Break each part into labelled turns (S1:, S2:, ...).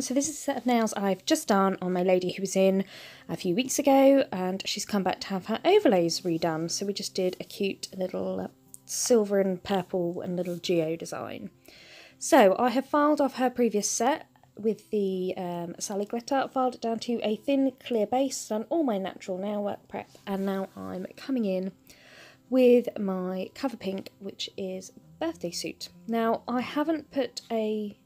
S1: everyone, so this is a set of nails I've just done on my lady who was in a few weeks ago, and she's come back to have her overlays redone. So we just did a cute little silver and purple and little Geode design. So I have filed off her previous set with the Sally glitter, filed it down to a thin clear base, done all my natural nail work prep, and now I'm coming in with my cover pink, which is Birthday Suit. Now I haven't put a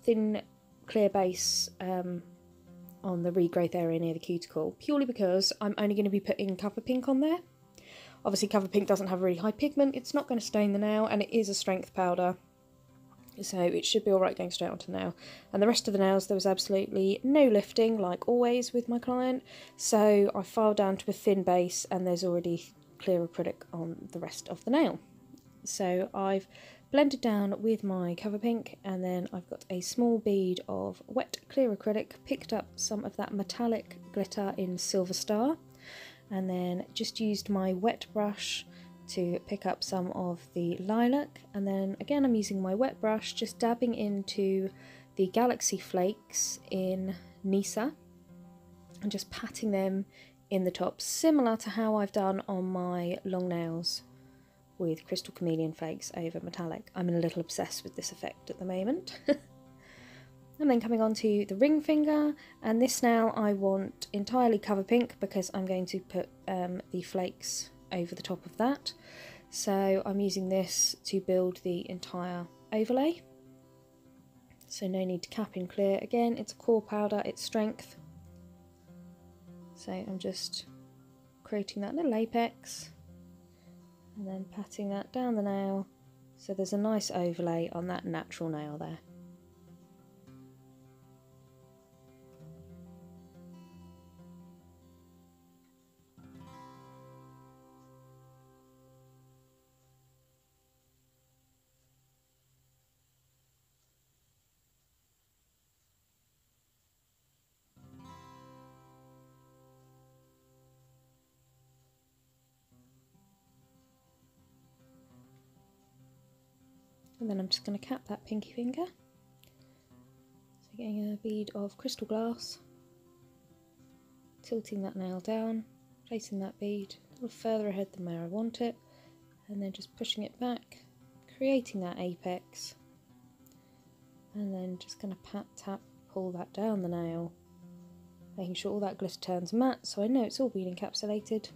S1: thin clear base on the regrowth area near the cuticle, purely because I'm only going to be putting cover pink on there. Obviously cover pink doesn't have really high pigment, it's not going to stain the nail, and it is a strength powder, so it should be alright going straight onto the nail. And the rest of the nails there was absolutely no lifting, like always with my client, so I filed down to a thin base and there's already clear acrylic on the rest of the nail. So I've blended down with my cover pink, and then I've got a small bead of wet clear acrylic, picked up some of that metallic glitter in Silver Star, and then just used my wet brush to pick up some of the lilac, and then again I'm using my wet brush, just dabbing into the Galaxy Flakes in Nysa and just patting them in the top, similar to how I've done on my long nails with Crystal Chameleon Flakes over metallic. I'm a little obsessed with this effect at the moment. And then coming on to the ring finger, and this now I want entirely cover pink because I'm going to put the flakes over the top of that. So I'm using this to build the entire overlay. So no need to cap in clear. Again, it's a core powder, it's strength. So I'm just creating that little apex and then patting that down the nail, so there's a nice overlay on that natural nail there. And then I'm just going to cap that pinky finger. So getting a bead of crystal glass, tilting that nail down, placing that bead a little further ahead than where I want it, and then just pushing it back, creating that apex, and then just going to pat, tap, pull that down the nail, making sure all that glitter turns matte so I know it's all been encapsulated.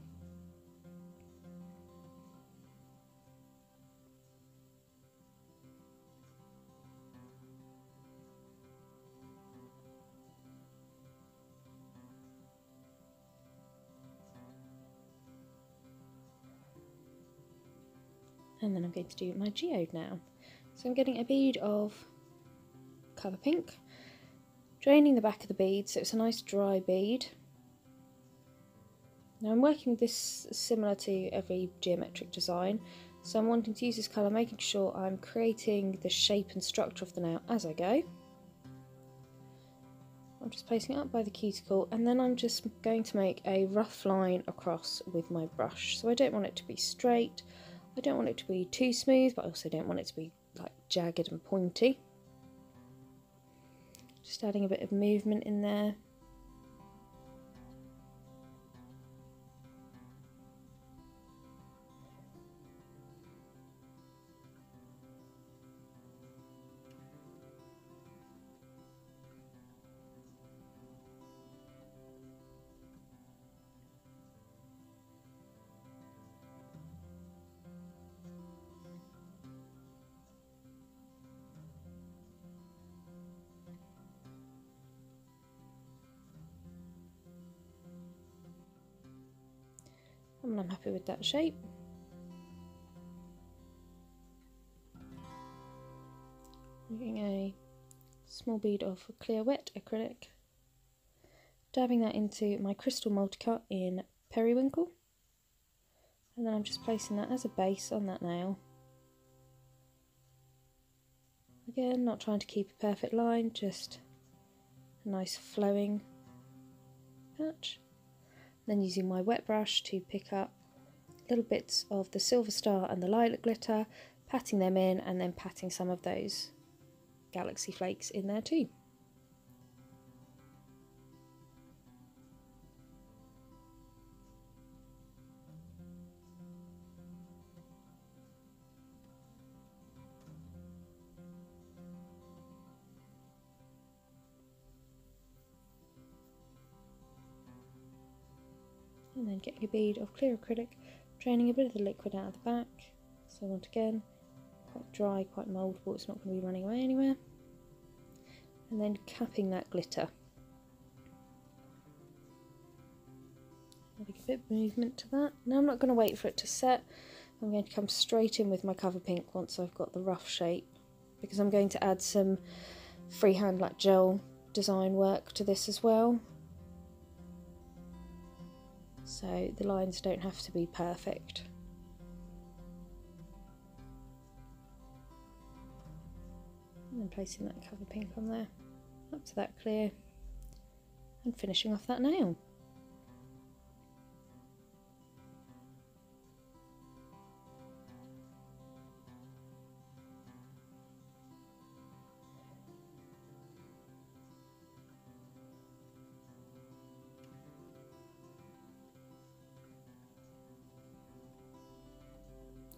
S1: And then I'm going to do my Geode now. So I'm getting a bead of colour pink, draining the back of the bead so it's a nice dry bead. Now I'm working with this similar to every geometric design, so I'm wanting to use this colour, making sure I'm creating the shape and structure of the nail as I go. I'm just placing it up by the cuticle, and then I'm just going to make a rough line across with my brush. So I don't want it to be straight, I don't want it to be too smooth, but I also don't want it to be like jagged and pointy. Just adding a bit of movement in there. And I'm happy with that shape. I'm getting a small bead of clear wet acrylic, dabbing that into my crystal multicut in Periwinkle, and then I'm just placing that as a base on that nail. Again, not trying to keep a perfect line, just a nice flowing patch. Then using my wet brush to pick up little bits of the Silver Star and the Lilac glitter, patting them in, and then patting some of those Galaxy Flakes in there too. And then getting a bead of clear acrylic, draining a bit of the liquid out of the back. So once again, quite dry, quite mouldable, it's not going to be running away anywhere. And then capping that glitter. Adding a bit of movement to that. Now I'm not going to wait for it to set. I'm going to come straight in with my cover pink once I've got the rough shape, because I'm going to add some freehand like gel design work to this as well. So the lines don't have to be perfect. And then placing that cover pink on there, up to that clear, and finishing off that nail.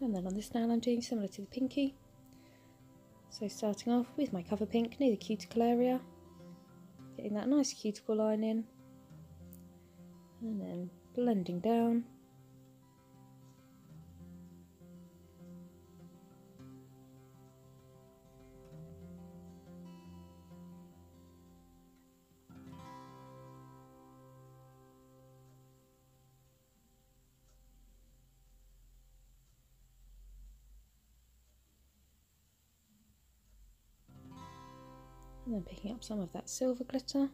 S1: And then on this nail I'm doing similar to the pinky. So starting off with my cover pink near the cuticle area, getting that nice cuticle line in, and then blending down. And then picking up some of that silver glitter,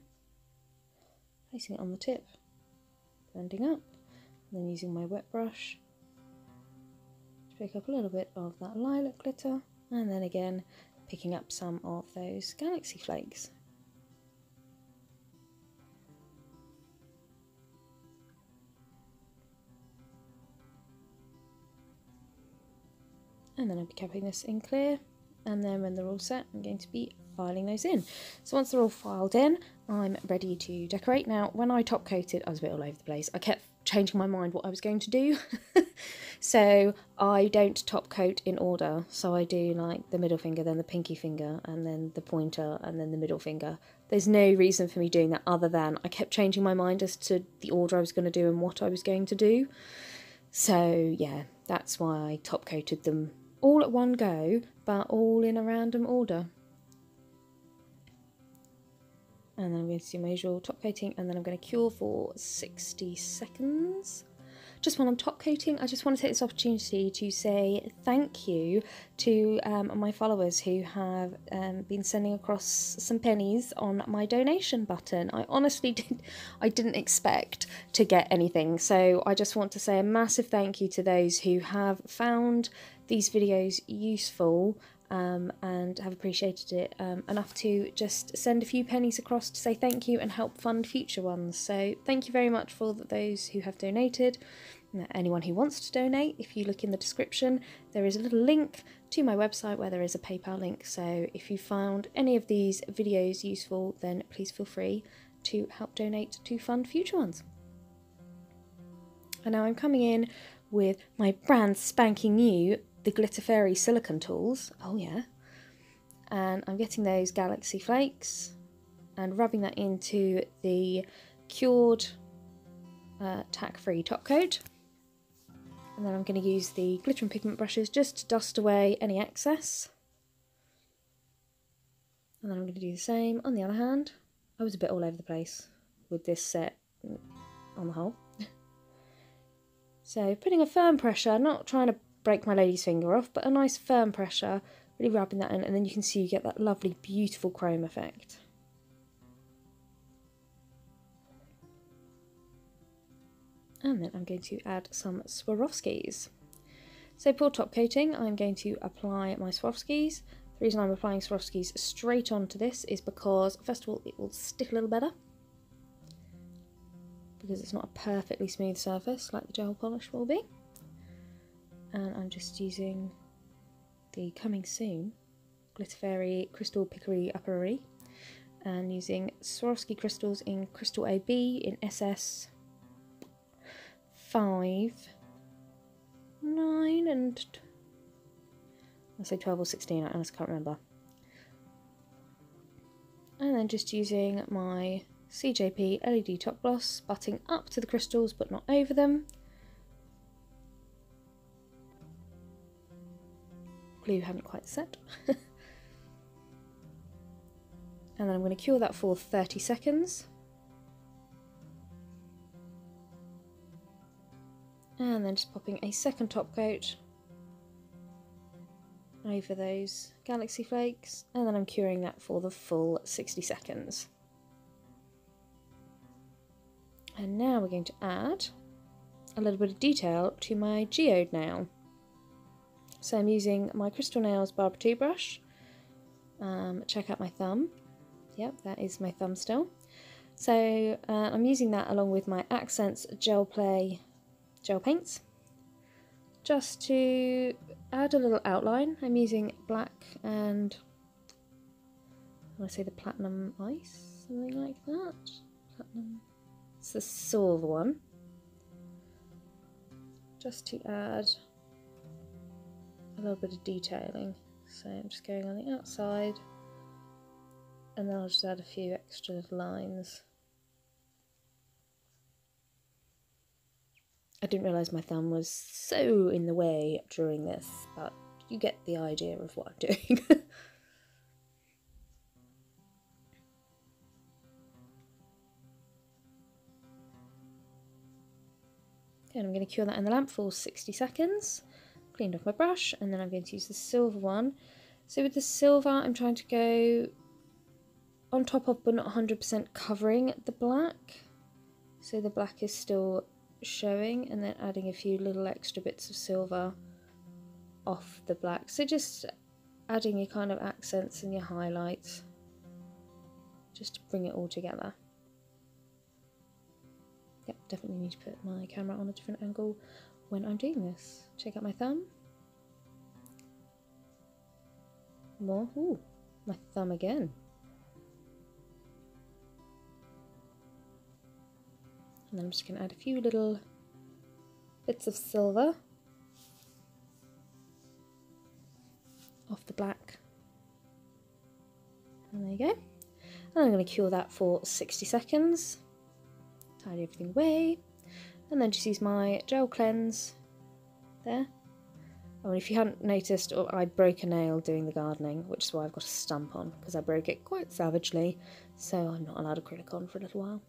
S1: placing it on the tip, blending up, and then using my wet brush to pick up a little bit of that lilac glitter, and then again picking up some of those galaxy flakes. And then I'll be capping this in clear, and then when they're all set I'm going to be filing those in. So once they're all filed in, I'm ready to decorate. Now when I top coated, I was a bit all over the place. I kept changing my mind what I was going to do. So I don't top coat in order. So I do like the middle finger, then the pinky finger, and then the pointer, and then the middle finger. There's no reason for me doing that other than I kept changing my mind as to the order I was going to do and what I was going to do. So yeah, that's why I top coated them all at one go, but all in a random order. And then I'm going to do my usual top coating, and then I'm going to cure for 60 seconds. Just while I'm top coating, I just want to take this opportunity to say thank you to my followers who have been sending across some pennies on my donation button. I honestly didn't expect to get anything, so I just want to say a massive thank you to those who have found these videos useful and have appreciated it enough to just send a few pennies across to say thank you and help fund future ones. So thank you very much for those who have donated. Anyone who wants to donate, if you look in the description, there is a little link to my website where there is a PayPal link. So if you found any of these videos useful, then please feel free to help donate to fund future ones. And now I'm coming in with my brand spanking new the Glitter Fairy silicone tools. Oh yeah. And I'm getting those galaxy flakes and rubbing that into the cured tack-free top coat. And then I'm going to use the glitter and pigment brushes just to dust away any excess. And then I'm going to do the same on the other hand. I was a bit all over the place with this set on the whole. So putting a firm pressure, not trying to break my lady's finger off, but a nice firm pressure, really rubbing that in, and then you can see you get that lovely beautiful chrome effect. And then I'm going to add some Swarovskis. So for top coating I'm going to apply my Swarovskis. The reason I'm applying Swarovskis straight onto this is because first of all it will stick a little better, because it's not a perfectly smooth surface like the gel polish will be. And I'm just using the Coming Soon Glitter Fairy Crystal Pickery Uppery, and using Swarovski crystals in Crystal AB in SS 5, 9 and I say 12 or 16, I honestly can't remember. And then just using my CJP LED top gloss, butting up to the crystals but not over them. Glue hadn't quite set. And then I'm going to cure that for 30 seconds. And then just popping a second top coat over those galaxy flakes, and then I'm curing that for the full 60 seconds. And now we're going to add a little bit of detail to my geode nail. So I'm using my Crystal Nails Barber 2 brush. Check out my thumb. Yep, that is my thumb still. So I'm using that along with my Akzentz Gel gel paints, just to add a little outline. I'm using black and I want to say the platinum ice, something like that. Platinum. It's the silver one. Just to add a little bit of detailing. So I'm just going on the outside, and then I'll just add a few extra little lines. I didn't realise my thumb was so in the way during this, but you get the idea of what I'm doing. Okay, and I'm going to cure that in the lamp for 60 seconds. Cleaned off my brush, and then I'm going to use the silver one. So with the silver, I'm trying to go on top of, but not 100% covering the black. So the black is still showing, and then adding a few little extra bits of silver off the black. So just adding your kind of accents and your highlights, just to bring it all together. Yep, definitely need to put my camera on a different angle when I'm doing this. Check out my thumb. More. Ooh, my thumb again. And then I'm just going to add a few little bits of silver off the black. And there you go. And I'm going to cure that for 60 seconds. Tidy everything away. And then just use my gel cleanse there. Oh, and if you hadn't noticed, I broke a nail doing the gardening, which is why I've got a stump on, because I broke it quite savagely. So I'm not allowed acrylic on for a little while.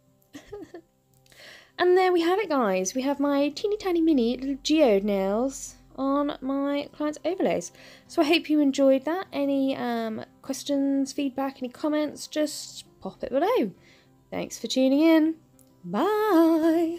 S1: And there we have it, guys. We have my teeny tiny mini little geode nails on my client's overlays. So I hope you enjoyed that. Any questions, feedback, any comments, just pop it below. Thanks for tuning in. Bye!